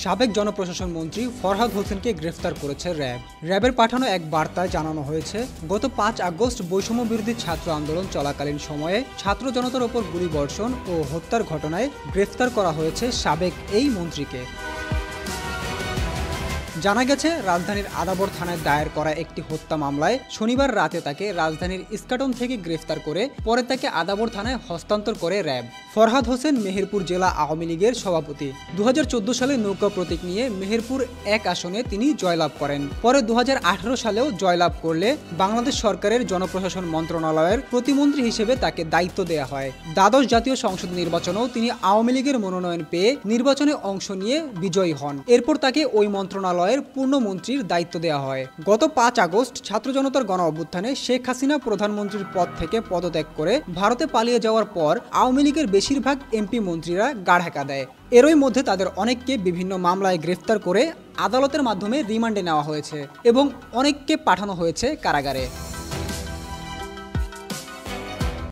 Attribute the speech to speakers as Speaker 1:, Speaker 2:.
Speaker 1: সাবেক জনপ্রশাসন মন্ত্রী ফরহাদ হোসেনকে গ্রেফতার করেছে র্যাব। র্যাবের পাঠানো এক বার্তায় জানানো হয়েছে, গত ৫ আগস্ট বৈষম্য বিরোধী ছাত্র আন্দোলন চলাকালীন সময়ে ছাত্র জনতার ওপর গুলিবর্ষণ ও হত্যার ঘটনায় গ্রেফতার করা হয়েছে সাবেক এই মন্ত্রীকে। জানা গেছে, রাজধানীর আদাবর থানায় দায়ের করা একটি হত্যা মামলায় শনিবার রাতে তাকে রাজধানীর ইস্কাটন থেকে গ্রেফতার করে পরে তাকে আদাবর থানায় হস্তান্তর করে র্যাব। ফরহাদ হোসেন মেহেরপুর জেলা আওয়ামী লীগের সভাপতি। ২০১৪ সালে নৌকা প্রতীক নিয়ে মেহেরপুর ১ আসনে তিনি জয়লাভ করেন। পরে ২০১৮ সালেও জয়লাভ করলে বাংলাদেশ সরকারের জনপ্রশাসন মন্ত্রণালয়ের প্রতিমন্ত্রী হিসেবে তাকে দায়িত্ব দেওয়া হয়। দ্বাদশ জাতীয় সংসদ নির্বাচনেও তিনি আওয়ামী লীগের মনোনয়ন পেয়ে নির্বাচনে অংশ নিয়ে বিজয়ী হন। এরপর তাকে ওই মন্ত্রণালয়ের পূর্ণমন্ত্রীর দায়িত্ব দেওয়া হয়। গত ৫ আগস্ট ছাত্র জনতার গণ অভ্যুত্থানে শেখ হাসিনা প্রধানমন্ত্রীর পদ থেকে পদত্যাগ করে ভারতে পালিয়ে যাওয়ার পর আওয়ামী লীগের বেশিরভাগ এমপি মন্ত্রীরা গা ঢাকা দেয়। এরই মধ্যে তাদের অনেককে বিভিন্ন মামলায় গ্রেফতার করে আদালতের মাধ্যমে রিমান্ডে নেওয়া হয়েছে এবং অনেককে পাঠানো হয়েছে কারাগারে।